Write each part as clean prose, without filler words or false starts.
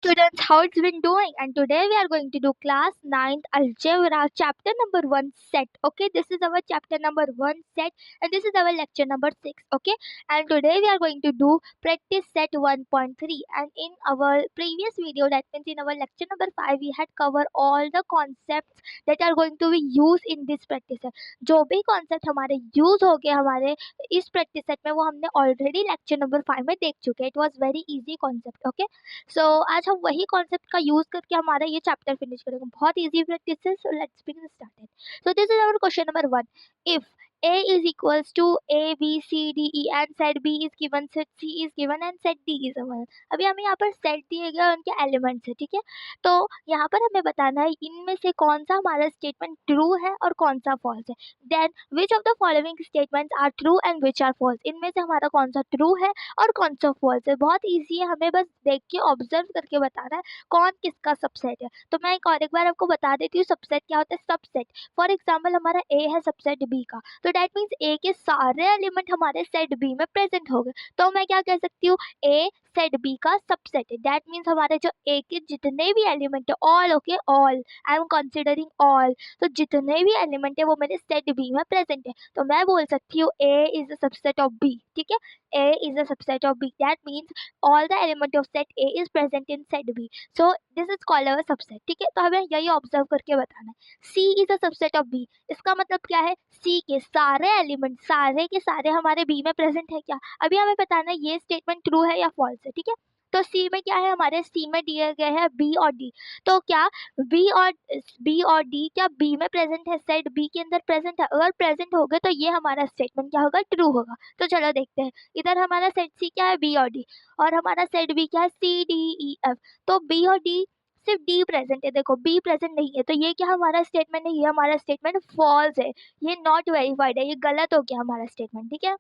students, how it's been doing? And today we are going to do class 9th algebra chapter number 1 set. Okay, this is our chapter number 1 set and this is our lecture number 6. Okay, and today we are going to do practice set 1.3. And in our previous video, that means in our lecture number 5, we had covered all the concepts that are going to be used in this practice set. जो भी concept हमारे use हो गए हमारे इस practice set में वो हमने already lecture number 5 में देख चुके हैं. It was very easy concept. Okay, सो आज हम वही कॉन्सेप्ट का यूज करके हमारा ये चैप्टर फिनिश करेंगे. बहुत इजी प्रैक्टिस है. So let's begin started. So this is our question number 1. If a is equals to a b c d e and set b is given, set c is given and set d is given. अभी हमें यहाँ पर set दिए गए उनके elements है. ठीक है, तो यहाँ पर हमें बताना है इनमें से कौन सा हमारा स्टेटमेंट ट्रू है और कौन सा फॉल्स है. Then which of the following statements are true and which are false. इनमें से हमारा कौन सा ट्रू है और कौन सा फॉल्स है. बहुत ईजी है, हमें बस देख के ऑब्जर्व करके बताना है कौन किसका सबसेट है. तो मैं एक बार आपको बता देती हूँ सबसेट क्या होता है. सबसेट फॉर एग्जाम्पल हमारा ए है सबसेट बी का, तो डैट मीन्स ए के सारे एलिमेंट हमारे सेट बी में प्रेजेंट हो गए. तो मैं क्या कह सकती हूँ, ए सेट बी का सबसेट है. डैट मीन्स हमारे जो ए के जितने भी एलिमेंट है all, okay all, I am considering all, तो जितने भी एलिमेंट है वो मेरे सेट बी में प्रेजेंट है. तो मैं बोल सकती हूँ A is a subset of B. ठीक है, A is a subset of B. That means all the element of set A is present in set B. So this is called a subset. ठीक है, तो हमें यही observe करके बताना है. C is a subset of B. इसका मतलब क्या है, C के सारे एलिमेंट सारे के सारे हमारे B में प्रेजेंट है क्या. अभी हमें बताना है ये स्टेटमेंट ट्रू है या फॉल्स है. ठीक है, तो C में क्या है, हमारे C में दिए गए हैं B और D. तो क्या B और D क्या B में प्रेजेंट है, सेट B के अंदर प्रेजेंट है. अगर प्रेजेंट हो गए तो ये हमारा स्टेटमेंट क्या होगा, ट्रू होगा. तो चलो देखते हैं. इधर हमारा सेट सी क्या है, बी और डी, और हमारा सेट बी क्या है, सी डी ई एफ. तो बी और डी, सिर्फ डी प्रेजेंट है. देखो बी प्रेजेंट नहीं है, तो ये क्या हमारा स्टेटमेंट है, ये हमारा स्टेटमेंट फॉल्स है. ये नॉट वेरीफाइड है, ये गलत हो गया हमारा स्टेटमेंट. ठीक है,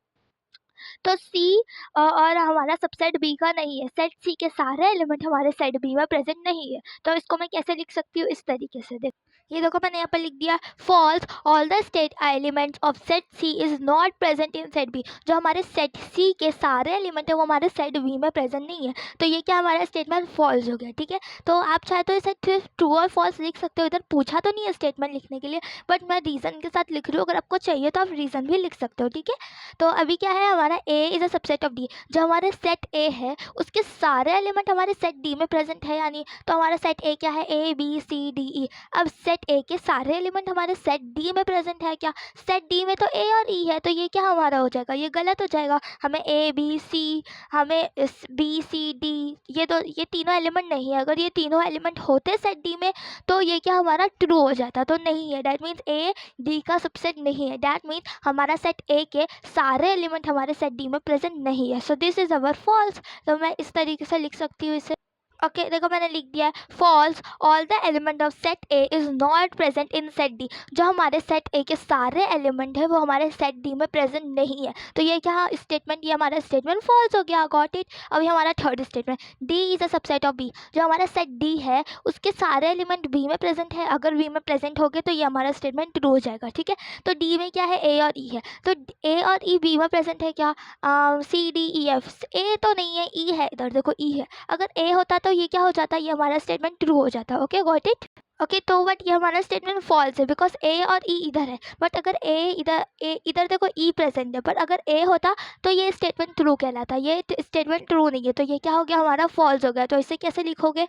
तो सी और हमारा सबसेट बी का नहीं है. सेट सी के सारे एलिमेंट हमारे सेट बी में प्रेजेंट नहीं है. तो इसको मैं कैसे लिख सकती हूँ, इस तरीके से. देखो ये देखो मैंने यहाँ पर लिख दिया false, all the state elements of set C is not present in set B. जो हमारे सेट सी के सारे एलिमेंट है वो हमारे सेट बी में प्रेजेंट नहीं है. तो ये क्या हमारा स्टेटमेंट फॉल्स हो गया. ठीक है, तो आप चाहे तो इसे सिर्फ ट्रू और फॉल्स लिख सकते हो. इधर पूछा तो नहीं है स्टेटमेंट लिखने के लिए, बट मैं रीज़न के साथ लिख रही हूँ. अगर आपको चाहिए तो आप रीज़न भी लिख सकते हो. ठीक है, तो अभी क्या है, हमारा A is a subset of D. जो हमारे सेट ए है उसके सारे एलिमेंट हमारे सेट डी में प्रेजेंट है यानी, तो हमारा सेट ए क्या है, A B C D E. अब सेट ए के सारे एलिमेंट हमारे सेट डी में प्रेजेंट है क्या, सेट डी में तो ए और ई है. तो ये क्या हमारा हो जाएगा, ये गलत हो जाएगा. हमें ए बी सी, हमें बी सी डी, ये तीनों एलिमेंट नहीं है. अगर ये तीनों एलिमेंट होते सेट डी में तो ये क्या हमारा ट्रू हो जाता. तो नहीं है, डैट मीन्स ए डी का सबसेट नहीं है. डैट मीन्स हमारा सेट ए के सारे एलिमेंट हमारे सेट डी में प्रेजेंट नहीं है. So this is our false. तो मैं इस तरीके से लिख सकती हूँ इसे. ओके देखो मैंने लिख दिया है false, all the element of set A is not present in set D. जो हमारे सेट ए के सारे एलिमेंट है वो हमारे सेट डी में प्रेजेंट नहीं है. तो ये क्या स्टेटमेंट, ये हमारा स्टेटमेंट फॉल्स हो गया. Got it. अभी हमारा third statement, D is a subset of B. जो हमारा सेट डी है उसके सारे एलिमेंट बी में प्रेजेंट है. अगर बी में प्रेजेंट हो गए तो ये हमारा स्टेटमेंट ट्रू हो जाएगा. ठीक है, तो डी में क्या है, ए और ई है. तो ए और ई बी में प्रेजेंट है क्या, सी डी ई एफ. ए तो नहीं है, ई है. इधर देखो ई है. अगर ए होता तो ये क्या हो जाता, ये हमारा स्टेटमेंट ट्रू हो जाता. Okay got it. ओके तो बट ये हमारा स्टेटमेंट फॉल्स है बिकॉज ए और ई इधर है. बट अगर इधर देखो ई प्रेजेंट है, बट अगर ए होता तो ये स्टेटमेंट ट्रू कहलाता. ये स्टेटमेंट ट्रू नहीं है, तो ये क्या हो गया, हमारा फॉल्स हो गया. तो इसे कैसे लिखोगे,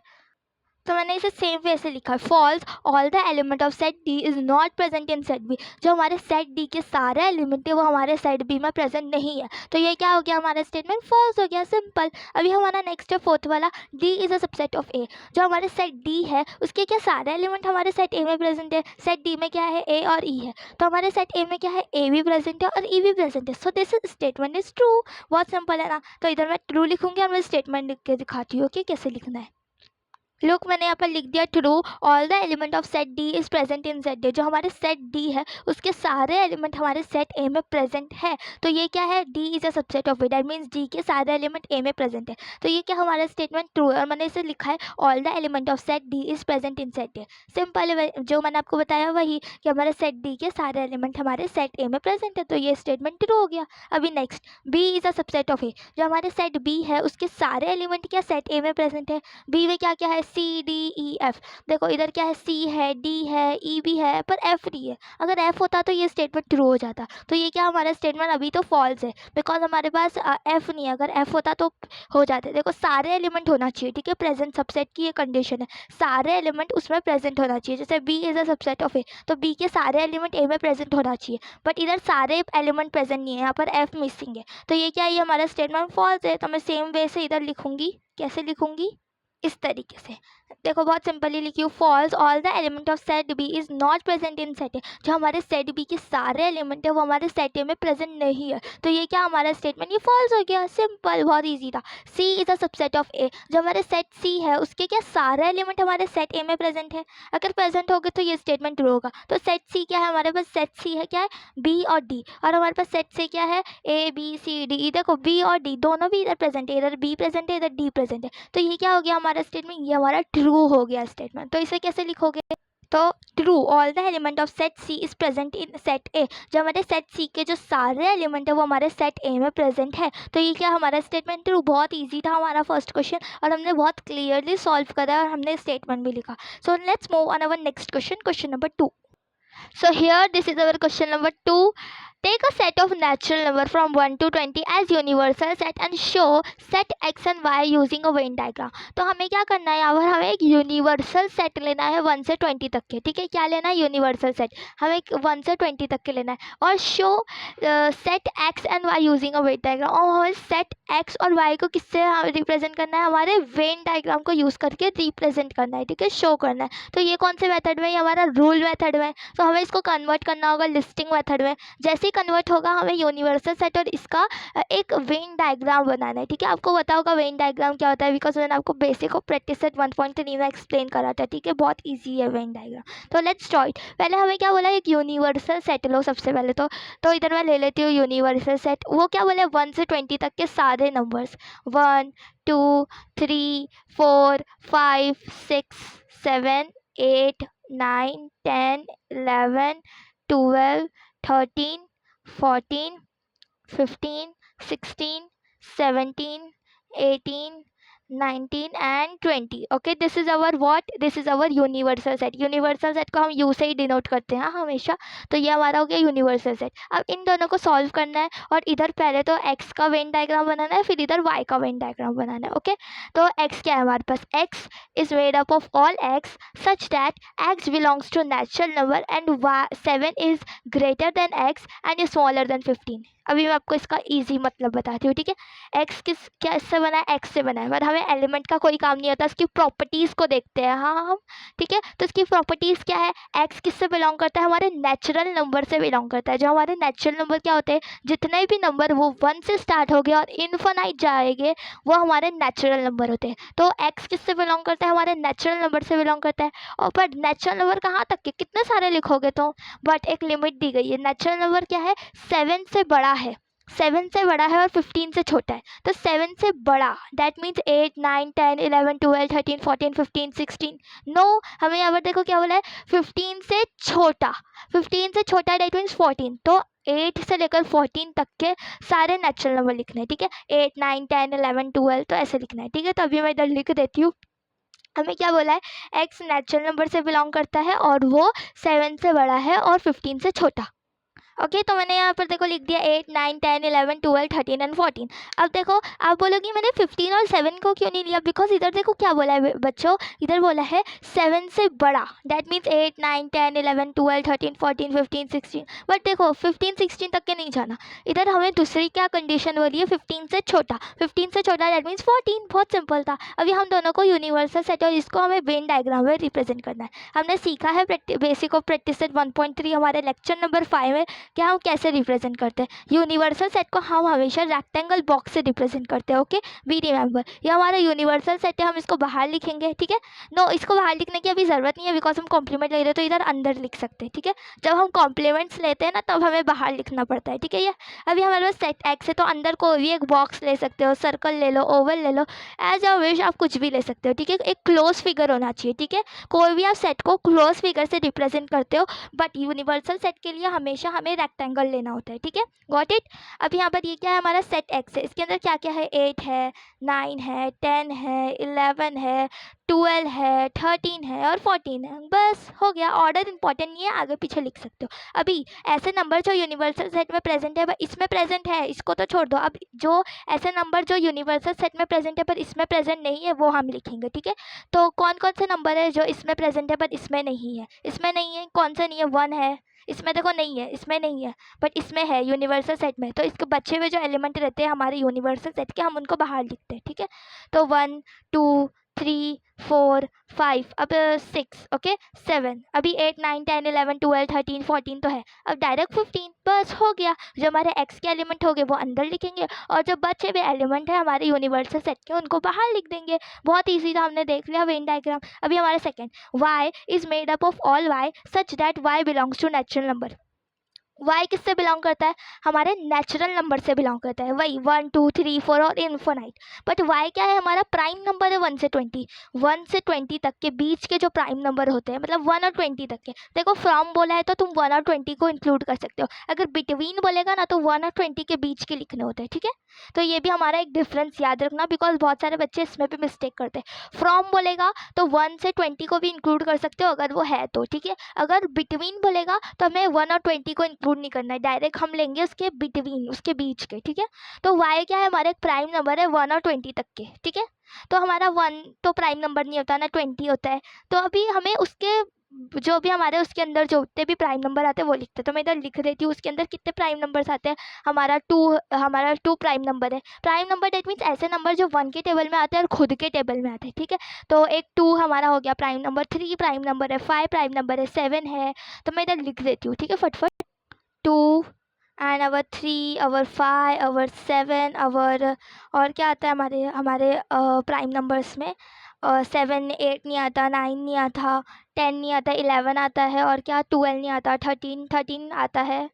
तो मैंने इसे सेम वे से लिखा, false, all the element of set D is not present in set B. जो हमारे सेट डी के सारे एलिमेंट है वो हमारे सेट बी में प्रेजेंट नहीं है. तो ये क्या हो गया, हमारा स्टेटमेंट फॉल्स हो गया. सिंपल. अभी हमारा नेक्स्ट है फोर्थ वाला, D is a subset of A. जो हमारे सेट डी है उसके क्या सारे एलिमेंट हमारे सेट ए में प्रेजेंट है. सेट डी में क्या है, ए और ई है. तो हमारे सेट ए में क्या है, ए भी प्रेजेंट है और ई भी प्रेजेंट है. So this statement is true. बहुत सिंपल है ना. तो इधर मैं ट्रू लिखूंगी और मैं स्टेटमेंट लिख के दिखाती हूँ कि कैसे लिखना है. लुक मैंने यहाँ पर लिख दिया true, all the element of set D is present in set D. जो हमारे सेट डी है उसके सारे एलिमेंट हमारे सेट ए में प्रेजेंट है। तो ये क्या है, D is a subset of A, that means D के सारे एलिमेंट ए में प्रेजेंट है। तो ये क्या हमारा स्टेटमेंट ट्रू है, और मैंने इसे लिखा है all the element of set D is present in set A. Simple है, जो मैंने आपको बताया वही कि हमारे सेट डी के सारे एलिमेंट हमारे सेट ए में प्रेजेंट है। तो ये स्टेटमेंट ट्रू हो गया। अभी next, B is a subset of A. जो हमारे सेट बी है उसके सारे एलिमेंट क्या सेट ए में प्रेजेंट है। बी में क्या क्या है, सी डी ई एफ। देखो इधर क्या है, सी है, डी है, ई भी है, पर एफ नहीं है। अगर एफ होता तो ये स्टेटमेंट ट्रू हो जाता। तो ये क्या हमारा स्टेटमेंट अभी तो फॉल्स है, बिकॉज हमारे पास एफ नहीं है। अगर एफ होता तो हो जाते। देखो सारे एलिमेंट होना चाहिए, ठीक है, प्रेजेंट सबसेट की ये कंडीशन है, सारे एलिमेंट उसमें प्रेजेंट होना चाहिए। जैसे B is a subset of A, तो बी के सारे एलिमेंट ए में प्रेजेंट होना चाहिए, बट इधर सारे एलिमेंट प्रेजेंट नहीं है, यहाँ पर एफ मिसिंग है। तो ये क्या है, ये हमारा स्टेटमेंट फॉल्स है। तो मैं सेम वे से इधर लिखूंगी, कैसे लिखूंगी, इस तरीके से। देखो बहुत सिंपली लिखी हूँ, false all the element of set B is not present in set A. जो हमारे सेट बी के सारे एलिमेंट है वो हमारे सेट ए में प्रेजेंट नहीं है। तो ये क्या हमारा स्टेटमेंट, ये फॉल्स हो गया। सिंपल, बहुत ईजी था। सी is a subset of A. जो हमारे सेट सी है उसके क्या सारे एलिमेंट हमारे सेट ए में प्रेजेंट है। अगर प्रेजेंट हो गए तो ये स्टेटमेंट ट्रू होगा। तो सेट सी क्या है, हमारे पास सेट सी है क्या है, बी और डी, और हमारे पास सेट से क्या है, ए बी सी डी। देखो बी और डी दोनों भी इधर प्रेजेंट है, इधर बी प्रेजेंट है, इधर डी प्रेजेंट है। तो ये क्या हो गया हमारा स्टेटमेंट, ये हमारा ट्रू हो गया स्टेटमेंट। तो इसे कैसे लिखोगे, तो true all the element of set C is present in set A. जो हमारे सेट सी के जो सारे एलिमेंट है वो हमारे सेट ए में प्रेजेंट है। तो ये क्या हमारा स्टेटमेंट ट्रू। बहुत इजी था हमारा फर्स्ट क्वेश्चन, और हमने बहुत क्लियरली सॉल्व करा और हमने स्टेटमेंट भी लिखा। So let's move on our next question, question number 2. So here this is our question number 2. Take a set of natural number from 1 to 20 as universal set and show set x and y using a Venn diagram. तो हमें क्या करना है, यहाँ पर हमें एक universal set लेना है 1 से 20 तक के, ठीक है। क्या लेना है, यूनिवर्सल सेट हमें 1 से 20 तक के लेना है, और show set X and Y using a Venn diagram. और हमें सेट एक्स और वाई को किससे रिप्रेजेंट करना है, हमारे वेन डायग्राम को यूज़ करके रिप्रेजेंट करना है, ठीक है, शो करना है। तो ये कौन से मेथड में, ये हमारा रूल मेथड में। तो हमें इसको कन्वर्ट करना होगा लिस्टिंग मेथड में। जैसे ही कन्वर्ट होगा हमें यूनिवर्सल सेट और इसका एक वेन डायग्राम बनाना है, ठीक है। आपको पता होगा वेन डायग्राम क्या होता है, बिकॉज मैंने आपको बेसिक ऑफ प्रैक्टिस सेट 1.3 में एक्सप्लेन करा था, ठीक है, बहुत ईजी है वेन डायग्राम। तो लेट्स स्टार्ट। पहले हमें क्या बोला, एक यूनिवर्सल सेट लो सबसे पहले। तो इधर मैं ले लेती हूँ यूनिवर्सल सेट। वो क्या बोले, 1 से 20 तक के सारे numbers, 1 2 3 4 5 6 7 8 9 10 11 12 13 14 15 16 17 18 19 and 20. Okay, this is our what, this is our universal set. universal set को हम u से ही डिनोट करते हैं हमेशा। तो ये हमारा हो गया यूनिवर्सल सेट। अब इन दोनों को सॉल्व करना है, और इधर पहले तो x का वेन डायग्राम बनाना है, फिर इधर y का वेन डायग्राम बनाना है। ओके, तो x क्या है हमारे पास, x is made up of all x such that x belongs to natural number and 7 is greater than x and is smaller than 15. अभी मैं आपको इसका इजी मतलब बताती हूँ, ठीक है। एक्स क्या इससे बना है, एक्स से बना है, पर हमें एलिमेंट का कोई काम नहीं होता, इसकी प्रॉपर्टीज़ को देखते हैं हाँ हम, ठीक है। तो इसकी प्रॉपर्टीज़ क्या है, एक्स किससे बिलोंग करता है, हमारे नेचुरल नंबर से बिलोंग करता है। जो हमारे नेचुरल नंबर क्या होते हैं, जितने भी नंबर वो 1 से स्टार्ट हो गए और इनफाइनाइट जाएंगे वो हमारे नेचुरल नंबर होते हैं। तो एक्स किससे बिलोंग करता है, हमारे नेचुरल नंबर से बिलोंग करता है। और पर नेचुरल नंबर कहाँ तक के, कितने सारे लिखोगे तो, बट एक लिमिट दी गई है। नेचुरल नंबर क्या है, 7 से बड़ा है, 7 से बड़ा है और 15 से छोटा है। तो 7 से बड़ा दैट मीन्स 8 9 10 11 12 13 14 15 16। नो, हमें यहाँ पर देखो क्या बोला है, 15 से छोटा, 15 से छोटा दैट मीन्स 14। तो 8 से लेकर 14 तक के सारे नेचुरल नंबर लिखने हैं, ठीक है। 8 9 10 11 12 तो ऐसे लिखना है, ठीक है। तो अभी मैं इधर लिख देती हूँ। हमें क्या बोला है, एक्स नेचुरल नंबर से बिलोंग करता है और वो 7 से बड़ा है और 15 से छोटा। ओके, तो मैंने यहाँ पर देखो लिख दिया 8 9 10 11 12 13 एंड 14। अब देखो आप बोलोगे मैंने 15 और 7 को क्यों नहीं लिया, बिकॉज इधर देखो क्या बोला है बच्चों, इधर बोला है 7 से बड़ा दैट मीन्स 8 9 10 11 12 13 14 15 16। बट देखो 15 16 तक के नहीं जाना, इधर हमें दूसरी क्या कंडीशन बोली है, 15 से छोटा, 15 से छोटा दैट मीन्स 14। बहुत सिंपल था। अभी हम दोनों को यूनिवर्सल सेट और इसको हमें वेन डायग्राम में रिप्रेजेंट करना है। हमने सीखा है बेसिक ऑफ प्रैक्टिस सेट 1.3 हमारे लेक्चर नंबर 5 में, क्या हम कैसे रिप्रेजेंट करते हैं, यूनिवर्सल सेट को हम हमेशा रेक्टेंगल बॉक्स से रिप्रेजेंट करते हैं। ओके, वी रिमेंबर ये हमारा यूनिवर्सल सेट है, हम इसको बाहर लिखेंगे। ठीक है, नो इसको बाहर लिखने की अभी ज़रूरत नहीं है बिकॉज हम कॉम्प्लीमेंट ले रहे हैं, तो इधर अंदर लिख सकते हैं। ठीक है, जब हम कॉम्प्लीमेंट्स लेते हैं ना तब हमें बाहर लिखना पड़ता है। ठीक है, ये अभी हमारे पास सेट एक्स है तो अंदर कोई भी एक बॉक्स ले सकते हो, सर्कल ले लो, ओवल ले लो, एज अ विश आप कुछ भी ले सकते हो। ठीक है, एक क्लोज फिगर होना चाहिए। ठीक है, कोई भी आप सेट को क्लोज फिगर से रिप्रेजेंट करते हो, बट यूनिवर्सल सेट के लिए हमेशा हमें रेक्टेंगल लेना होता है। ठीक है, गॉट इट। अब यहाँ पर ये क्या है, हमारा सेट एक्स है, इसके अंदर क्या क्या है, 8 है, 9 है, 10 है, 11 है, 12 है, 13 है और 14 है। बस हो गया, ऑर्डर इंपॉर्टेंट नहीं है, आगे पीछे लिख सकते हो। अभी ऐसे नंबर जो यूनिवर्सल सेट में प्रेजेंट है इसमें प्रेजेंट है, इसको तो छोड़ दो। अब जो ऐसे नंबर जो यूनिवर्सल सेट में प्रेजेंट है पर इसमें प्रेजेंट नहीं है वो हम लिखेंगे। ठीक है, तो कौन कौन से नंबर है जो इसमें प्रेजेंट है पर इसमें नहीं है, इसमें नहीं है, कौन सा नहीं है, 1 है, इसमें देखो नहीं है, इसमें नहीं है, बट इसमें है यूनिवर्सल सेट में। तो इसके बचे हुए जो एलिमेंट रहते हैं हमारे यूनिवर्सल सेट के, हम उनको बाहर लिखते हैं। ठीक है, तो 1 2 3 4 5, अब 6, ओके 7, अभी 8 9 10 11 12 13 14 तो है, अब डायरेक्ट 15। बस हो गया, जो हमारे एक्स के एलिमेंट हो गए वो अंदर लिखेंगे और जो बचे हुए एलिमेंट है हमारे यूनिवर्सल सेट के उनको बाहर लिख देंगे। बहुत ईजी था, हमने देख लिया वेन डायग्राम। अभी हमारा second, y is made up of all y such that y belongs to natural number. y किससे बिलोंग करता है, हमारे नेचुरल नंबर से बिलोंग करता है, वही 1 2 3 4 और इन्फिनाइट। बट y क्या है, हमारा प्राइम नंबर है 1 से 20, 1 से 20 तक के बीच के जो प्राइम नंबर होते हैं, मतलब 1 और 20 तक के। देखो फ्रॉम बोला है तो तुम 1 और 20 को इंक्लूड कर सकते हो, अगर बिटवीन बोलेगा ना तो 1 और 20 के बीच के लिखने होते हैं। ठीक है, तो ये भी हमारा एक डिफरेंस याद रखना, बिकॉज बहुत सारे बच्चे इसमें भी मिस्टेक करते हैं। फ्रॉम बोलेगा तो 1 से 20 को भी इंक्लूड कर सकते हो अगर वो है तो। ठीक है, अगर बिटवीन बोलेगा तो हमें 1 और 20 को इंक्लूड नहीं करना है, डायरेक्ट हम लेंगे उसके बिटवीन, उसके बीच के। ठीक है, तो y क्या है, हमारा एक प्राइम नंबर है 1 और 20 तक के। ठीक है, तो हमारा 1 तो प्राइम नंबर नहीं होता ना, 20 होता है, तो अभी हमें उसके जो भी हमारे उसके अंदर जो उतने भी प्राइम नंबर आते हैं वो लिखते हैं। तो मैं इधर लिख देती हूँ उसके अंदर कितने प्राइम नंबर्स आते हैं, हमारा 2 प्राइम नंबर है। प्राइम नंबर डेट मीन्स ऐसे नंबर जो 1 के टेबल में आते हैं और खुद के टेबल में आते हैं। ठीक है, तो एक 2 हमारा हो गया प्राइम नंबर, 3 प्राइम नंबर है, 5 प्राइम नंबर है, 7 है, तो मैं इधर लिख देती हूँ। ठीक है, फटफट, 2 and our 3 our 5 our 7 our, और क्या आता है हमारे हमारे प्राइम नंबर्स में, 7 8 नहीं आता, 9 नहीं आता, 10 नहीं आता, 11 आता है, और क्या 12 नहीं आता, 13 आता है,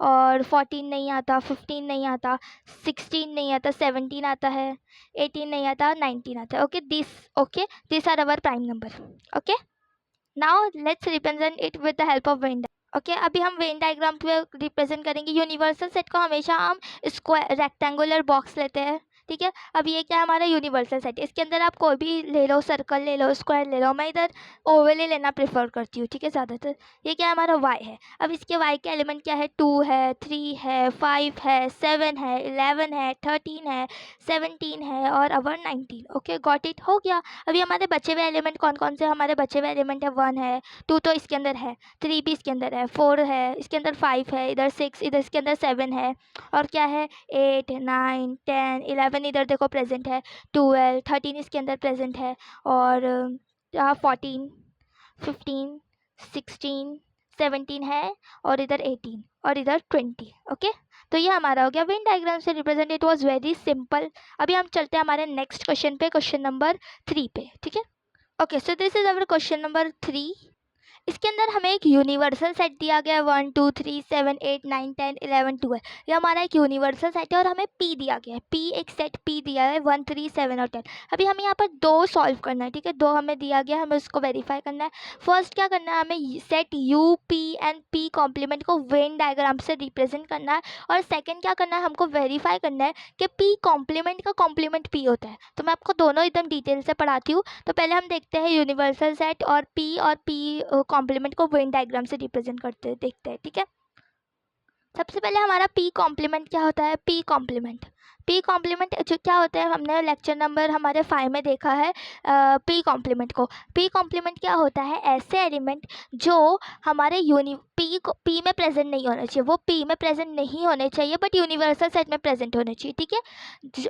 और 14 नहीं आता, 15 नहीं आता, 16 नहीं आता, 17 आता है, 18 नहीं आता, 19 आता है। Okay this are our prime number. Okay, now let's represent it with the help of Venn. Okay, अभी हम वेन डायग्राम पे रिप्रेजेंट करेंगे। यूनिवर्सल सेट को हमेशा हम स्क्वायर रेक्टेंगुलर बॉक्स लेते हैं। ठीक है, अब ये क्या है, हमारा यूनिवर्सल सेट, इसके अंदर आप कोई भी ले लो, सर्कल ले लो, स्क्वायर ले लो, मैं इधर ओवल ही लेना प्रेफर करती हूँ। ठीक है, ज़्यादातर। ये क्या है, हमारा y है। अब इसके y के एलिमेंट क्या है, 2 है, 3 है, 5 है, 7 है, 11 है, 13 है, 17 है और अवर 19। ओके, गॉट इट, हो गया। अभी हमारे बचे हुए एलिमेंट कौन कौन से, हमारे बचे हुए एलिमेंट है 1 है, 2 तो इसके अंदर है, 3 भी इसके अंदर है, 4 है, इसके अंदर 5 है, इधर 6, इधर इसके अंदर 7 है, और क्या है 8 9 10 11 इधर देखो प्रेजेंट है, 12 13 इसके अंदर प्रेजेंट है, और 14 15 16 17 है, और इधर 18 और इधर 20। ओके, तो ये हमारा हो गया वेन डायग्राम से represent. It was very simple. अभी हम चलते हैं हमारे नेक्स्ट क्वेश्चन पे, क्वेश्चन नंबर 3 पे। ठीक है, okay, so this is our question number 3। इसके अंदर हमें एक यूनिवर्सल सेट दिया गया है, 1 2 3 7 8 9 10 11 12। ये हमारा एक यूनिवर्सल सेट है और हमें P दिया गया है, P एक सेट P दिया है 1 3 7 और 10। अभी हमें यहाँ पर 2 सॉल्व करना है। ठीक है, 2 हमें दिया गया है, हमें उसको वेरीफाई करना है। फर्स्ट क्या करना है, हमें set U P and P complement को वेन डायग्राम से रिप्रेजेंट करना है, और सेकेंड क्या करना है, हमको वेरीफाई करना है कि P कॉम्प्लीमेंट का कॉम्प्लीमेंट P होता है। तो मैं आपको दोनों एकदम डिटेल से पढ़ाती हूँ। तो पहले हम देखते हैं यूनिवर्सल सेट और P कॉम्प्लीमेंट को वेन डायग्राम से रिप्रेजेंट करते देखते हैं। ठीक है, सबसे पहले हमारा P कॉम्प्लीमेंट क्या होता है, P कॉम्प्लीमेंट पी कॉम्प्लीमेंट जो क्या होता है, हमने लेक्चर नंबर हमारे 5 में देखा है पी कॉम्प्लीमेंट को। पी कॉम्प्लीमेंट क्या होता है, ऐसे एलिमेंट जो हमारे पी में प्रेजेंट नहीं होना चाहिए, वो पी में प्रेजेंट नहीं होने चाहिए बट यूनिवर्सल सेट में प्रेजेंट होने चाहिए, ठीक है।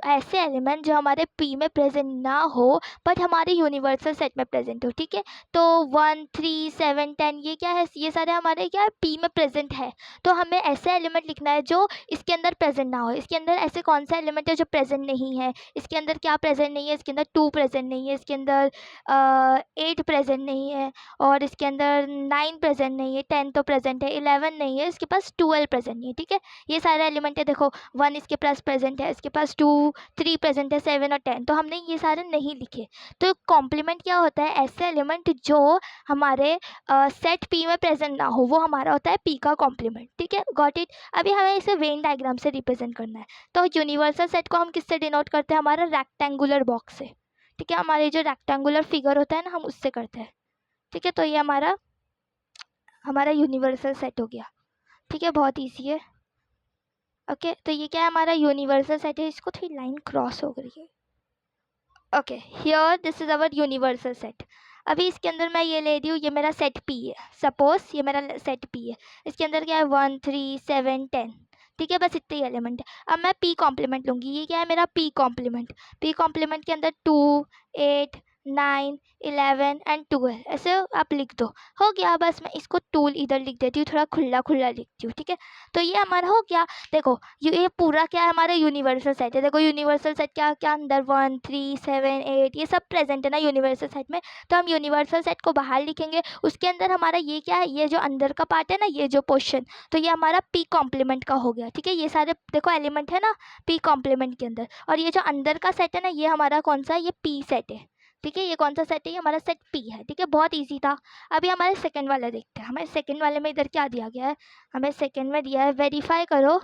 ऐसे एलिमेंट जो हमारे पी में प्रेजेंट ना हो बट हमारे यूनिवर्सल सेट में प्रेजेंट हो, ठीक है। तो 1 3 7 10 ये क्या है, ये सारे हमारे क्या है, पी में प्रेजेंट है। तो हमें ऐसे एलिमेंट लिखना है जो इसके अंदर प्रेजेंट ना हो। इसके अंदर ऐसे कौन सा एलिमेंट है जो प्रेजेंट नहीं है, इसके अंदर क्या प्रेजेंट नहीं है, इसके अंदर 2 प्रेजेंट नहीं है, इसके अंदर 8 प्रेजेंट नहीं है, और इसके अंदर 9 प्रेजेंट नहीं है, 10 तो प्रेजेंट है, 11 नहीं है, इसके पास 12 प्रेजेंट नहीं है, ठीक है। ये सारे एलिमेंट है, देखो 1 इसके पास प्रेजेंट है, इसके पास 2 3 प्रेजेंट है, 7 और 10, तो हमने ये सारे नहीं लिखे। तो कॉम्प्लीमेंट क्या होता है, ऐसे एलिमेंट जो हमारे सेट पी में प्रेजेंट ना हो, वो हमारा होता है पी का कॉम्प्लीमेंट, ठीक है। Got it. अभी हमें इसे वेन डायग्राम से रिप्रेजेंट करना है। तो यूनिवर्सल सेट को हम किससे डिनोट करते हैं, हमारा रेक्टेंगुलर बॉक्स से, ठीक है। हमारे जो रेक्टेंगुलर फिगर होता है ना, हम उससे करते हैं, ठीक है। तो ये हमारा हमारा यूनिवर्सल सेट हो गया, ठीक है, बहुत ईजी है। ओके, तो ये क्या है, हमारा यूनिवर्सल सेट है। इसको थोड़ी लाइन क्रॉस हो गई है। Okay, here this is our universal set. अभी इसके अंदर मैं ये ले रही हूँ, ये मेरा सेट पी है, सपोज ये मेरा सेट पी है। इसके अंदर क्या है, 1 3 7 10, ठीक है, बस इतने ही एलिमेंट है। अब मैं पी कॉम्प्लीमेंट लूँगी, ये क्या है मेरा पी कॉम्प्लीमेंट। पी कॉम्प्लीमेंट के अंदर 2 8 9 11 एंड 12 ऐसे आप लिख दो, हो गया। बस मैं इसको टूल इधर लिख देती हूँ, थोड़ा खुला खुला लिखती हूँ, ठीक है। तो ये हमारा हो गया। देखो ये पूरा क्या है, हमारा यूनिवर्सल सेट है। देखो यूनिवर्सल सेट क्या क्या अंदर 1 3 7 8 ये सब प्रेजेंट है ना यूनिवर्सल सेट में। तो हम यूनिवर्सल सेट को बाहर लिखेंगे, उसके अंदर हमारा ये क्या है, ये जो अंदर का पार्ट है ना, ये जो पोर्शन, तो ये हमारा पी कॉम्प्लीमेंट का हो गया, ठीक है। ये सारे देखो एलिमेंट है ना पी कॉम्प्लीमेंट के अंदर, और ये जो अंदर का सेट है ना, ये हमारा कौन सा है, ये पी सेट है, ठीक है। ये कौन सा सेट है, ये हमारा सेट पी है, ठीक है। बहुत ईजी था। अभी हमारे सेकंड वाला देखते हैं। हमें सेकंड वाले में इधर क्या दिया गया है, हमें सेकंड में दिया है, वेरीफाई करो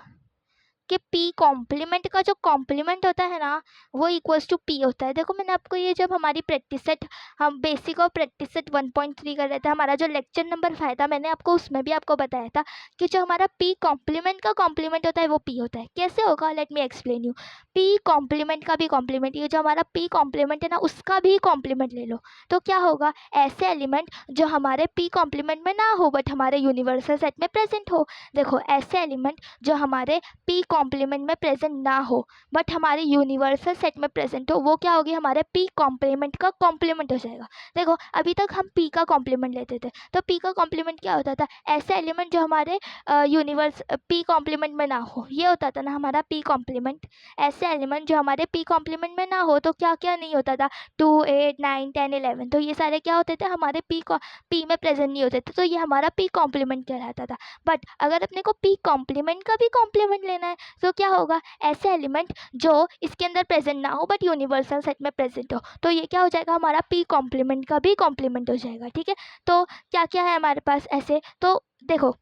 कि पी कॉम्प्लीमेंट का जो कॉम्प्लीमेंट होता है ना, वो इक्वल्स टू पी होता है। देखो मैंने आपको ये जब हमारी प्रैक्टिस सेट, हम बेसिक और प्रैक्टिस सेट 1.3 कर रहे थे, हमारा जो लेक्चर नंबर 5 था, मैंने आपको उसमें भी आपको बताया था कि जो हमारा पी कॉम्प्लीमेंट का कॉम्प्लीमेंट होता है वो पी होता है। कैसे होगा, let me explain you. P complement का भी कॉम्प्लीमेंट, ये जो हमारा पी कॉम्प्लीमेंट है ना, उसका भी कॉम्प्लीमेंट ले लो, तो क्या होगा, ऐसे एलिमेंट जो हमारे पी कॉम्प्लीमेंट में ना हो बट हमारे यूनिवर्सल सेट में प्रेजेंट हो। देखो ऐसे एलिमेंट जो हमारे पी कॉम्प्लीमेंट में प्रेजेंट ना हो बट हमारे यूनिवर्सल सेट में प्रेजेंट हो, वो क्या होगी, हमारे पी कॉम्प्लीमेंट का कॉम्प्लीमेंट हो जाएगा। देखो अभी तक हम पी का कॉम्प्लीमेंट लेते थे, तो पी का कॉम्प्लीमेंट क्या होता था, ऐसे एलिमेंट जो हमारे यूनिवर्स पी कॉम्प्लीमेंट में ना हो, ये होता था ना हमारा पी कॉम्प्लीमेंट। ऐसे एलिमेंट जो हमारे पी कॉम्प्लीमेंट में ना हो, तो क्या क्या नहीं होता था, 2 8 9 10 11, तो ये सारे क्या होते थे, हमारे पी में प्रेजेंट नहीं होते थे, तो ये हमारा पी कॉम्प्लीमेंट कहलाता था। बट अगर अपने को पी कॉम्प्लीमेंट का भी कॉम्प्लीमेंट लेना है, तो क्या होगा, ऐसे एलिमेंट जो इसके अंदर प्रेजेंट ना हो बट यूनिवर्सल सेट में प्रेजेंट हो, तो ये क्या हो जाएगा, हमारा पी कॉम्प्लीमेंट का भी कॉम्प्लीमेंट हो जाएगा, ठीक है। तो क्या क्या है हमारे पास ऐसे, तो देखो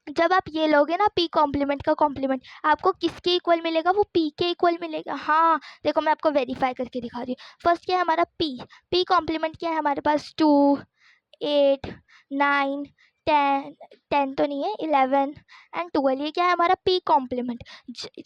जब आप ये लोगे ना पी कॉम्प्लीमेंट का कॉम्प्लीमेंट, आपको किसके इक्वल मिलेगा, वो पी के इक्वल मिलेगा। हाँ देखो मैं आपको वेरीफाई करके दिखा रही हूँ। फर्स्ट क्या है हमारा पी कॉम्प्लीमेंट क्या है हमारे पास, 2 8 9 10, 10 तो नहीं है, 11 एंड 12, ये क्या है हमारा पी कॉम्प्लीमेंट।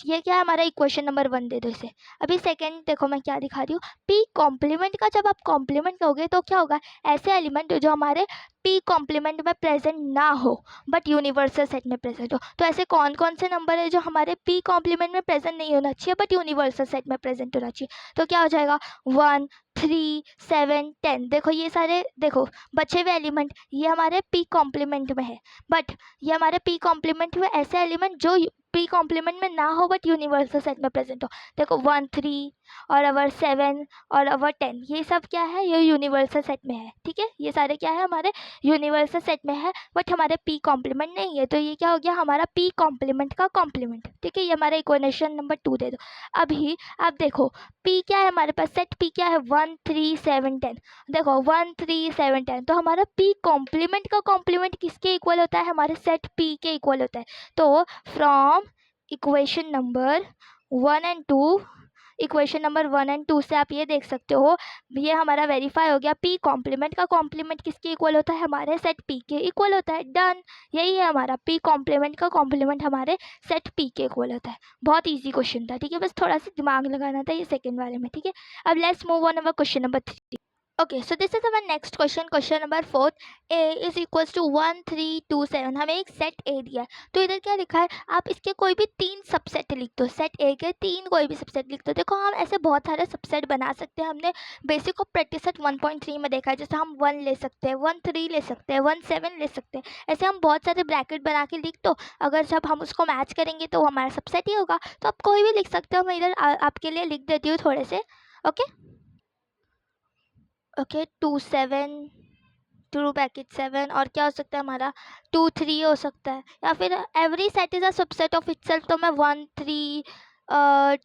ये क्या है हमारा इक्वेशन नंबर 1 दे दो इसे। अभी सेकंड देखो मैं क्या दिखा रही हूँ, पी कॉम्प्लीमेंट का जब आप कॉम्प्लीमेंट लोगे तो क्या होगा, ऐसे एलिमेंट जो हमारे पी कॉम्प्लीमेंट में प्रेजेंट ना हो बट यूनिवर्सल सेट में प्रेजेंट हो। तो ऐसे कौन कौन से नंबर है जो हमारे पी कॉम्प्लीमेंट में प्रेजेंट नहीं होना चाहिए बट यूनिवर्सल सेट में प्रेजेंट होना चाहिए, तो क्या हो जाएगा, 1 3 7 10। देखो ये सारे देखो बचे हुए एलिमेंट ये हमारे पी कॉम्प्लीमेंट में है, बट ये हमारे पी कॉम्प्लीमेंट में ऐसे एलिमेंट जो पी कॉम्प्लीमेंट में ना हो बट यूनिवर्सल सेट में प्रेजेंट हो। देखो 1 3 और अवर 7 और अवर 10, ये सब क्या है, ये यूनिवर्सल सेट में है, ठीक है। ये सारे क्या है हमारे यूनिवर्सल सेट में है बट हमारे पी कॉम्प्लीमेंट नहीं है, तो ये क्या हो गया, हमारा पी कॉम्प्लीमेंट का कॉम्प्लीमेंट, ठीक है। ये हमारा इक्वेशन नंबर 2 दे दो। अभी आप देखो पी क्या है हमारे पास, सेट पी क्या है, 1 3 7 10। देखो 1 3 7 10, तो हमारा पी कॉम्प्लीमेंट का कॉम्प्लीमेंट किसके इक्वल होता है, हमारे सेट पी के इक्वल होता है। तो from equation number 1 and 2 equation number 1 and 2 से आप ये देख सकते हो, ये हमारा वेरीफाई हो गया। पी कॉम्प्लीमेंट का कॉम्प्लीमेंट किसके इक्वल होता है, हमारे सेट पी के इक्वल होता है। डन, यही है हमारा पी कॉम्प्लीमेंट का कॉम्प्लीमेंट हमारे सेट पी के इक्वल होता है। बहुत ईजी क्वेश्चन था, ठीक है, बस थोड़ा सा दिमाग लगाना था ये सेकंड वाले में, ठीक है। अब let's move on our question number 3। Okay, so this is our next question, question number 4। A is equals to 1 3 2 7। हमें एक सेट ए दिया है, तो इधर क्या लिखा है, आप इसके कोई भी 3 सबसेट लिख दो। सेट ए के 3 कोई भी सबसेट लिख दो। देखो हम ऐसे बहुत सारे सबसेट बना सकते हैं। हमने बेसिक ऑफ प्रैक्टिस सेट 1.3 में देखा है, जैसे हम 1 ले सकते हैं, 1 3 ले सकते हैं, 1 7 ले सकते हैं। ऐसे हम बहुत सारे ब्रैकेट बना के लिख दो, अगर जब हम उसको मैच करेंगे तो हमारा सबसेट ही होगा। तो आप कोई भी लिख सकते हो, मैं इधर आपके लिए लिख देती हूँ थोड़े से। ओके ओके 2 7 2 ब्रैकेट 7, और क्या हो सकता है हमारा 2 3 हो सकता है, या फिर every set is a subset of itself. तो मैं 1 3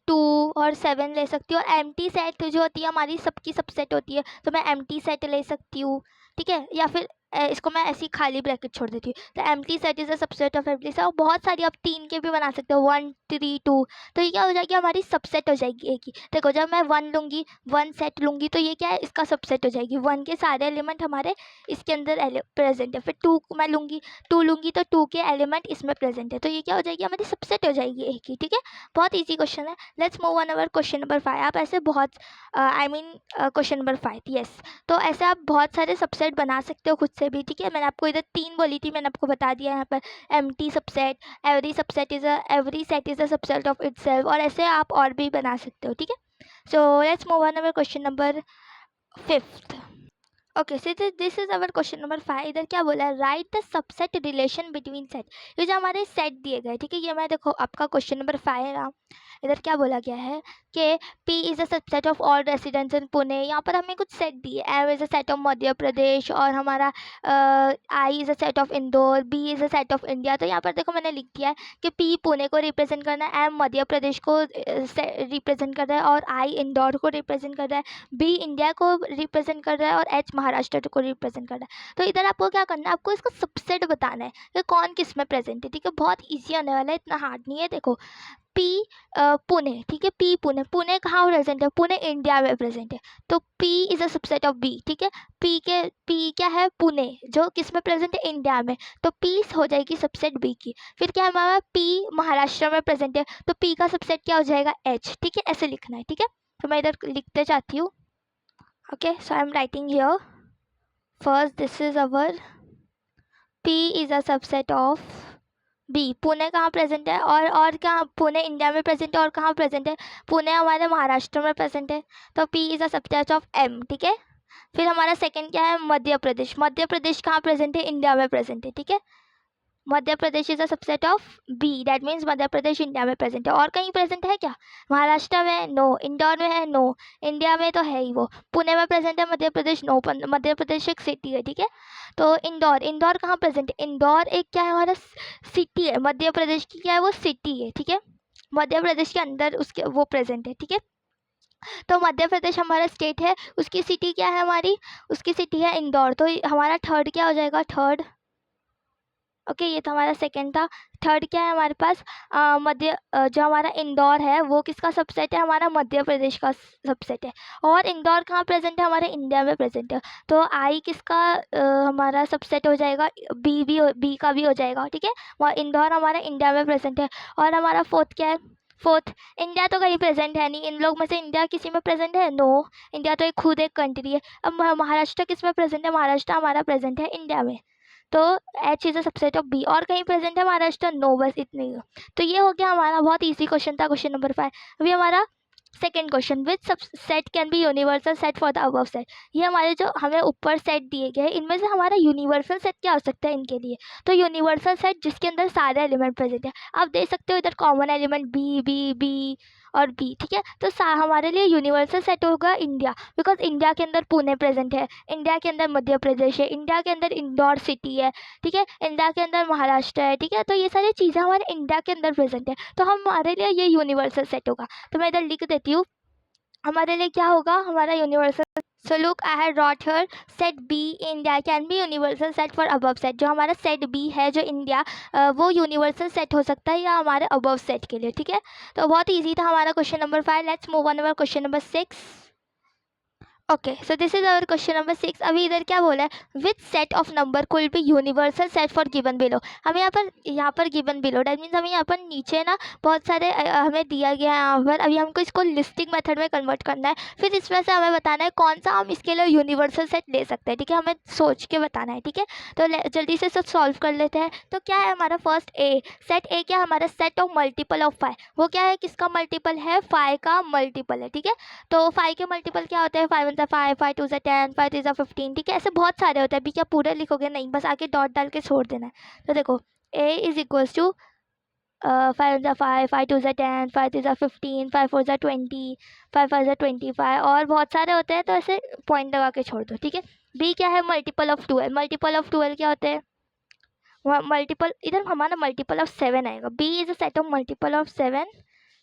2 और 7 ले सकती हूँ। और एम्प्टी सेट जो होती है हमारी सबकी सबसेट होती है, तो मैं एम्प्टी सेट ले सकती हूँ, ठीक है। या फिर इसको मैं ऐसी खाली ब्रैकेट छोड़ देती हूँ। तो empty set is a subset of empty set. और बहुत सारी आप 3 के भी बना सकते हो, 1 3 2। तो ये क्या हो जाएगी, हमारी सबसेट हो जाएगी एक ही। देखो जब मैं 1 लूँगी, 1 सेट लूँगी, तो ये क्या है, इसका सबसेट हो जाएगी। 1 के सारे एलिमेंट हमारे इसके अंदर प्रेजेंट है। फिर 2 मैं लूँगी, 2 लूँगी तो 2 के एलिमेंट इसमें प्रेजेंट है। तो ये क्या हो जाएगी, हमारी सबसेट हो जाएगी एक ही, ठीक है। बहुत ईजी क्वेश्चन है। Let's move on our question number 5। आप ऐसे बहुत क्वेश्चन नंबर 5, यस। तो ऐसे आप बहुत सारे सबसेट बना सकते हो खुद से भी, ठीक है। मैंने आपको इधर 3 बोली थी, मैंने आपको बता दिया यहाँ पर। Empty subset, every set is a subset of itself, और ऐसे आप और भी बना सकते हो, ठीक है। So let's move on our question number 5। Okay, so this is our question number 5। इधर क्या बोला है, right the subset relation between set. ये जो हमारे सेट दिए गए, ठीक है, ये मैं देखो आपका क्वेश्चन नंबर 5 है ना। इधर क्या बोला गया है कि P is a subset of all residents in Pune. यहाँ पर हमें कुछ सेट दिए, M is a set of Madhya Pradesh, और हमारा I is a set of Indore, B is a set of India. तो यहाँ पर देखो मैंने लिख दिया है कि P पुणे को रिप्रेजेंट करना है, M मध्य प्रदेश को रिप्रेजेंट कर रहा है, और I इंदौर को रिप्रेजेंट कर रहा है, B इंडिया को रिप्रेजेंट कर रहा है, और H महाराष्ट्र को रिप्रेजेंट कर रहा है। तो इधर आपको क्या करना है, आपको इसका सबसेट बताना है कि कौन किस में प्रेजेंट है, ठीक है। बहुत ईजी आने वाला है, इतना हार्ड नहीं है। देखो P पुणे, ठीक है, P पुणे, पुणे कहाँ प्रेजेंट है, पुणे इंडिया में प्रेजेंट है। तो P is a subset of B, ठीक है। P क्या है, पुणे, जो किस में प्रेजेंट है, इंडिया में। तो P हो जाएगी सबसेट B की। फिर क्या है हमारा, P महाराष्ट्र में प्रेजेंट है, तो P का सबसेट क्या हो जाएगा, H, ठीक है। ऐसे लिखना है, ठीक है। तो मैं इधर लिखते चाहती हूँ। Okay, so I am writing here first, this is our P is a subset of B। Pune कहाँ प्रेजेंट है, और कहाँ, पुणे इंडिया में प्रेजेंट है, और कहाँ प्रेजेंट है, पुणे हमारे महाराष्ट्र में प्रेजेंट है। तो P is a subset of M, ठीक है। फिर हमारा सेकंड क्या है, मध्य प्रदेश। मध्य प्रदेश कहाँ प्रेजेंट है, इंडिया में प्रेजेंट है, ठीक है। Madhya Pradesh is a subset of B, that means Madhya Pradesh India में प्रेजेंट है। और कहीं प्रेजेंट है क्या, महाराष्ट्र में, नो। इंदौर में है, नो। इंडिया में तो है ही वो। पुणे में प्रेजेंट है, मध्य प्रदेश, नो। मध्य प्रदेश एक सिटी है, ठीक है। तो इंदौर कहाँ प्रेजेंट है, इंदौर एक क्या है, हमारा सिटी है। मध्य प्रदेश की क्या है, वो सिटी है, ठीक है। मध्य प्रदेश के अंदर उसके वो प्रेजेंट है, ठीक है। तो मध्य प्रदेश हमारा स्टेट है, उसकी सिटी क्या है हमारी, उसकी सिटी है इंदौर। तो हमारा थर्ड क्या हो जाएगा, थर्ड। ओके, ये तो हमारा सेकंड था। थर्ड क्या है हमारे पास, जो हमारा इंदौर है वो किसका सबसेट है, हमारा मध्य प्रदेश का सबसेट है। और इंदौर कहाँ प्रेजेंट है, हमारे इंडिया में प्रेजेंट है। तो आई किसका हमारा सबसेट हो जाएगा, बी का भी हो जाएगा, ठीक है। वहाँ इंदौर हमारा इंडिया में प्रेजेंट है। और हमारा फोर्थ क्या है, फोर्थ, इंडिया तो कहीं प्रेजेंट है नहीं। इन लोग में से इंडिया किसी में प्रेजेंट है, नो। इंडिया तो एक खुद एक कंट्री है। अब महाराष्ट्र किस में प्रेजेंट है, महाराष्ट्र हमारा प्रेजेंट है इंडिया में। तो H is a subset of B। और कहीं प्रेजेंट है महाराष्ट्र, नो, बस इतने ही। तो ये हो गया हमारा, बहुत इजी क्वेश्चन था, क्वेश्चन नंबर 5। अभी हमारा सेकंड क्वेश्चन, विच सब set can be universal set for the above set. ये हमारे जो हमें ऊपर सेट दिए गए, इनमें से हमारा यूनिवर्सल सेट क्या हो सकता है इनके लिए। तो यूनिवर्सल सेट जिसके अंदर सारे एलिमेंट प्रेजेंट है। आप देख सकते हो इधर कॉमन एलिमेंट बी और B, ठीक है। तो हमारे लिए यूनिवर्सल सेट होगा इंडिया, बिकॉज इंडिया के अंदर पुणे प्रेजेंट है, इंडिया के अंदर मध्य प्रदेश है, इंडिया के अंदर इंदौर सिटी है, ठीक है, इंडिया के अंदर महाराष्ट्र है, ठीक है। तो ये सारी चीज़ें हमारे इंडिया के अंदर प्रेजेंट है, तो हमारे लिए ये यूनिवर्सल सेट होगा। तो मैं इधर लिख देती हूँ, हमारे लिए क्या होगा, हमारा universal so look I had wrote हर set B India can be universal set for above set. जो हमारा सेट बी है जो इंडिया, वो यूनिवर्सल सेट हो सकता है या हमारे अबव सेट के लिए, ठीक है। तो बहुत ईजी था हमारा question number 5। Let's move on our question number 6। Okay, so this is our question number 6। अभी इधर क्या बोला है, which set of number could be universal set for given below. हमें यहाँ पर गिवन बिलो डैट मीन्स हमें यहाँ पर नीचे ना बहुत सारे हमें दिया गया है यहाँ पर। अभी हमको इसको लिस्टिंग मेथड में कन्वर्ट करना है, फिर इसमें से हमें बताना है कौन सा हम इसके लिए यूनिवर्सल सेट ले सकते हैं, ठीक है। हमें सोच के बताना है, ठीक है। तो जल्दी से सब सॉल्व कर लेते हैं। तो क्या है हमारा फर्स्ट ए सेट। ए क्या हमारा सेट ऑफ मल्टीपल ऑफ 5। वो क्या है, किसका मल्टीपल है, 5 का मल्टीपल है, ठीक है। तो 5 के मल्टीपल क्या होते हैं, 5 1 5, 5 2 10, 5 3 15, ठीक है। ऐसे बहुत सारे होते हैं। अभी क्या पूरे लिखोगे नहीं, बस आगे डॉट डाल के छोड़ देना है। तो देखो a इज इक्वल्स टू 5 1 5, 5 2 10, 5 3 15, 5 4 20, 5 5 25 और बहुत सारे होते हैं, तो ऐसे पॉइंट लगा के छोड़ दो, ठीक है। b क्या है, मल्टीपल ऑफ 12। मल्टीपल ऑफ 12 क्या होते हैं, मल्टीपल, इधर हमारा मल्टीपल ऑफ 7 आएगा। b is a set of multiple of 7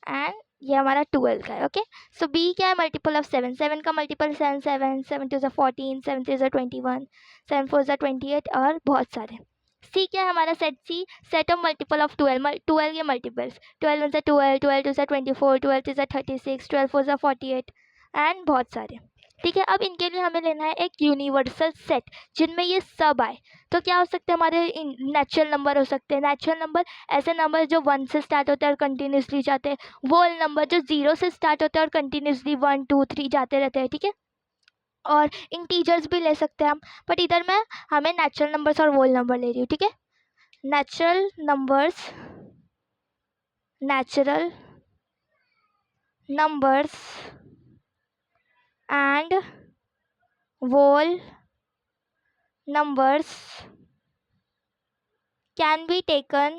and ये हमारा 12 का है, ओके। सो b क्या है, मल्टीपल ऑफ 7। 7 का मल्टीपल 7 7, 7 2 14, 7 3 21, 7 4 28 और बहुत सारे। c क्या है हमारा set, c set of multiple of 12। 12 के मल्टीपल्स 12 1 12, 12 2 24, 12 3 36, 12 4 48 एंड बहुत सारे, ठीक है। अब इनके लिए हमें लेना है एक यूनिवर्सल सेट जिनमें ये सब आए। तो क्या हो सकते हैं, हमारे नेचुरल नंबर हो सकते हैं। नेचुरल नंबर ऐसे नंबर जो 1 से स्टार्ट होते हैं और कंटिन्यूसली जाते हैं। वोल नंबर जो 0 से स्टार्ट होते हैं और कंटिन्यूसली 1 2 3 जाते रहते हैं, ठीक है। और इंटीजर्स भी ले सकते हैं हम, बट इधर मैं हमें नेचुरल नंबर्स और वोल नंबर ले रही हूँ, ठीक है। Natural numbers, natural numbers and whole numbers can be taken,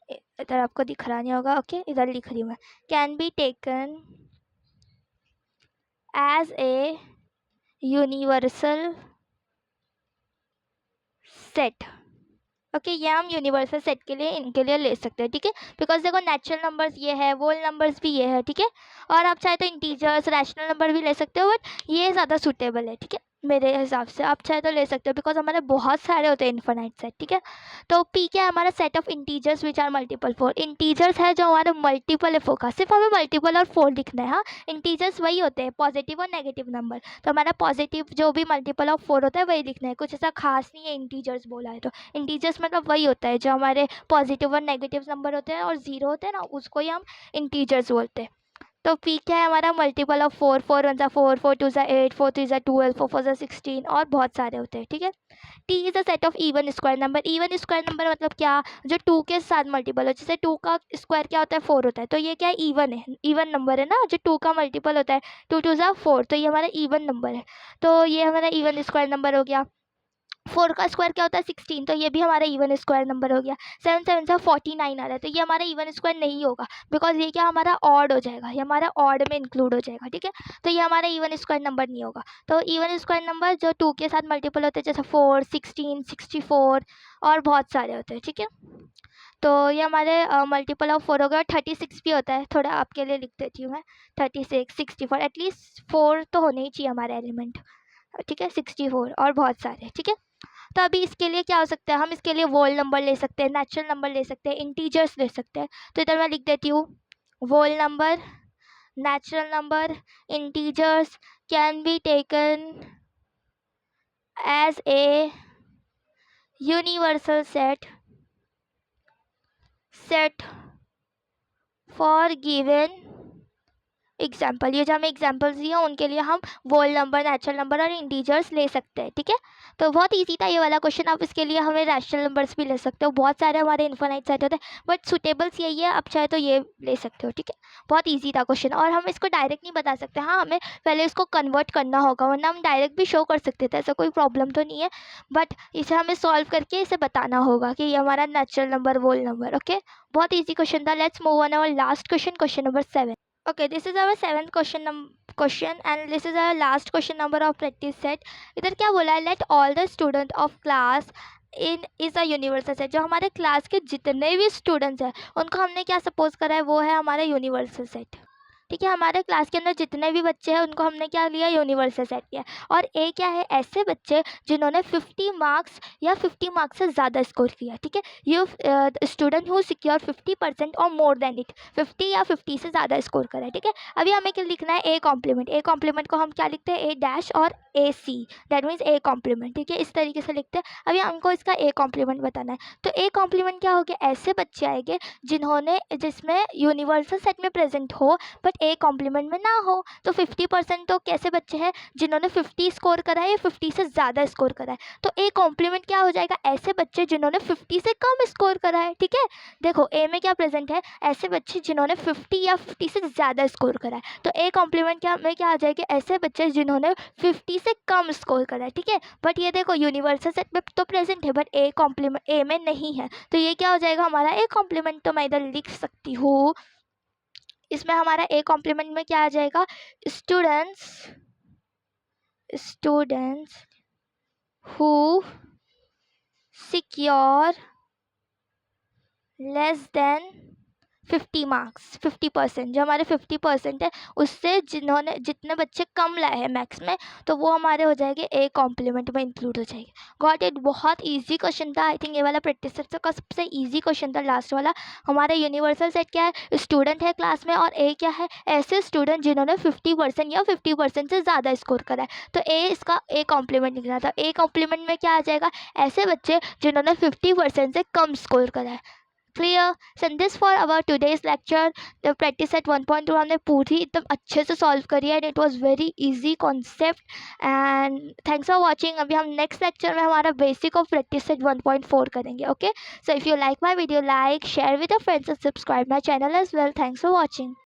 इधर आपको दिख रहा नहीं होगा, ओके इधर लिख रही हूँ मैं, can be taken as a universal set. Okay ये हम यूनिवर्सल सेट के लिए इनके लिए ले सकते हैं, ठीक है। बिकॉज देखो नेचुरल नंबर्स ये है, वोल नंबर्स भी ये है, ठीक है। और आप चाहे तो इंटीजर्स रैशनल नंबर भी ले सकते हो, बट ये ज़्यादा सूटेबल है, ठीक है। मेरे हिसाब से आप चाहे तो ले सकते हो, बिकॉज हमारे बहुत सारे होते हैं इन्फिनाइट सेट, ठीक है। तो पी क्या है हमारा, set of integers which are multiple 4। Integers है जो हमारे मल्टीपल है 4 का, सिर्फ हमें मल्टीपल और 4 लिखना है। हाँ, इंटीजर्स वही होते हैं पॉजिटिव और नेगेटिव नंबर। तो हमारा पॉजिटिव जो भी मल्टीपल ऑफ 4 होता है वही लिखना है, कुछ ऐसा खास नहीं है इंटीजर्स बोला है तो। इंटीजर्स मतलब वही होता है जो हमारे पॉजिटिव और नेगेटिव नंबर होते हैं और जीरो होते हैं ना, उसको ही हम इंटीजर्स बोलते हैं। तो पी क्या है हमारा, मल्टीपल ऑफ 4। 4 1 4, 4 2 8, 4 3 12, 4 4 16 और बहुत सारे होते हैं, ठीक है। T is a set of even square number. Even square number मतलब क्या, जो 2 के साथ मल्टीपल हो। जैसे 2 का स्क्वायर क्या होता है, 4 होता है, तो ये क्या है, इवन है, इवन नंबर है ना। जो 2 का मल्टीपल होता है 2 2 4, तो ये हमारा इवन नंबर है। तो ये हमारा इवन स्क्वायर नंबर हो गया। 4 का स्क्वायर क्या होता है 16, तो ये भी हमारा इवन स्क्वायर नंबर हो गया। 7 7 से 49 आ रहा है, तो ये हमारा इवन स्क्वायर नहीं होगा, बिकॉज ये क्या हमारा ऑड हो जाएगा, ये हमारा ऑड में इंक्लूड हो जाएगा, ठीक है। तो ये हमारा इवन स्क्वायर नंबर नहीं होगा। तो इवन स्क्वायर नंबर जो 2 के साथ मल्टीपल होते हैं, जैसे 4 16 64 और बहुत सारे होते हैं, ठीक है। तो ये हमारे मल्टीपल ऑफ 4 हो गया। 36 भी होता है, थोड़ा आपके लिए लिख देती हूँ मैं। 36 64, एटलीस्ट 4 तो होने ही चाहिए हमारे एलिमेंट, ठीक है। 64 और बहुत सारे, ठीक है। तो अभी इसके लिए क्या हो सकता है, हम इसके लिए वोल नंबर ले सकते हैं, नेचुरल नंबर ले सकते हैं, इंटीजर्स ले सकते हैं। तो इधर मैं लिख देती हूँ, whole number, natural number, integers can be taken as a universal set for given example. ये जो हमें एग्जाम्पल्स दिए उनके लिए हम वोल नंबर, नेचुरल नंबर और इंटीजर्स ले सकते हैं, ठीक है। तो बहुत इजी था ये वाला क्वेश्चन। आप इसके लिए हमें रैशनल नंबर्स भी ले सकते हो, बहुत सारे हमारे इन्फिनाइट सेट होते हैं, बट सुटेबल्स यही है, आप चाहे तो ये ले सकते हो, ठीक है। बहुत ईजी था क्वेश्चन, और हम इसको डायरेक्ट नहीं बता सकते। हाँ, हमें पहले इसको कन्वर्ट करना होगा, वरना हम डायरेक्ट भी शो कर सकते थे, ऐसा कोई प्रॉब्लम तो नहीं है। बट इसे हमें सॉल्व करके इसे बताना होगा कि ये हमारा natural number, whole number, okay. बहुत ईजी क्वेश्चन था। Let's move on our last question, question number 7। Okay, this is our seventh question and this is our last question number of practice set. इधर क्या बोला है, let all the student of class in is a universal set। जो हमारे class के जितने भी students हैं उनको हमने क्या सपोज करा है, वो है हमारा यूनिवर्सल सेट। ठीक है, हमारे क्लास के अंदर जितने भी बच्चे हैं उनको हमने क्या लिया, यूनिवर्सल सेट किया। और ए क्या है, ऐसे बच्चे जिन्होंने 50 मार्क्स या 50 मार्क्स से ज़्यादा स्कोर किया। ठीक है, यू स्टूडेंट हु सिक्योर 50% और मोर देन इट, 50 या 50 से ज़्यादा स्कोर करा है। ठीक है, अभी हमें क्या लिखना है, ए कॉम्प्लीमेंट। ए कॉम्प्लीमेंट को हम क्या लिखते हैं, ए डैश और ए सी, दैट मीन्स ए कॉम्प्लीमेंट। ठीक है, इस तरीके से लिखते हैं। अभी हमको इसका ए कॉम्प्लीमेंट बताना है। तो ए कॉम्प्लीमेंट क्या हो गया, ऐसे बच्चे आएंगे जिन्होंने, जिसमें यूनिवर्सल सेट में प्रेजेंट हो बट ए कॉम्प्लीमेंट में ना हो। तो 50% तो कैसे बच्चे हैं, जिन्होंने 50 स्कोर करा है या 50 से ज़्यादा स्कोर करा है। तो ए कॉम्प्लीमेंट क्या हो जाएगा, ऐसे बच्चे जिन्होंने 50 से कम स्कोर करा है। ठीक है, देखो ए में क्या प्रेजेंट है, ऐसे बच्चे जिन्होंने 50 या 50 से ज़्यादा स्कोर करा है। तो ए कॉम्प्लीमेंट क्या में क्या आ जाएगी, ऐसे बच्चे जिन्होंने 50 से कम स्कोर करा है। ठीक है, बट ये देखो यूनिवर्सल सेट में तो प्रेजेंट है बट ए कॉम्प्लीमेंट ए में नहीं है। तो ये क्या हो जाएगा हमारा ए कॉम्प्लीमेंट। तो मैं इधर लिख सकती हूँ, इसमें हमारा ए कॉम्प्लीमेंट में क्या आ जाएगा, students who secure less than 50 marks, 50%, जो हमारे 50% है उससे जिन्होंने, जितने बच्चे कम लाए हैं मैथ्स में, तो वो हमारे हो जाएंगे ए कॉम्प्लीमेंट में इंक्लूड हो जाएंगे। गॉट इट, बहुत इजी क्वेश्चन था। आई थिंक ये वाला प्रैक्टिस सेट का सबसे इजी क्वेश्चन था, लास्ट वाला। हमारा यूनिवर्सल सेट क्या है, स्टूडेंट है क्लास में, और ए क्या है, ऐसे स्टूडेंट जिन्होंने 50% या 50% से ज़्यादा स्कोर करा है। तो ए इसका ए कॉम्प्लीमेंट निकला था। ए कॉम्प्लीमेंट में क्या आ जाएगा, ऐसे बच्चे जिन्होंने 50% से कम स्कोर करा है। Clear. So this for our today's lecture. The practice set 1.2 हमने पूरी एकदम अच्छे से सॉल्व करी है and it was very easy concept. And thanks for watching. अभी हम नेक्स्ट लेक्चर में हमारा बेसिक ऑफ प्रैक्टिस सेट 1.4 करेंगे। Okay, so if you like my video, like share with your friends and subscribe my channel as well. Thanks for watching.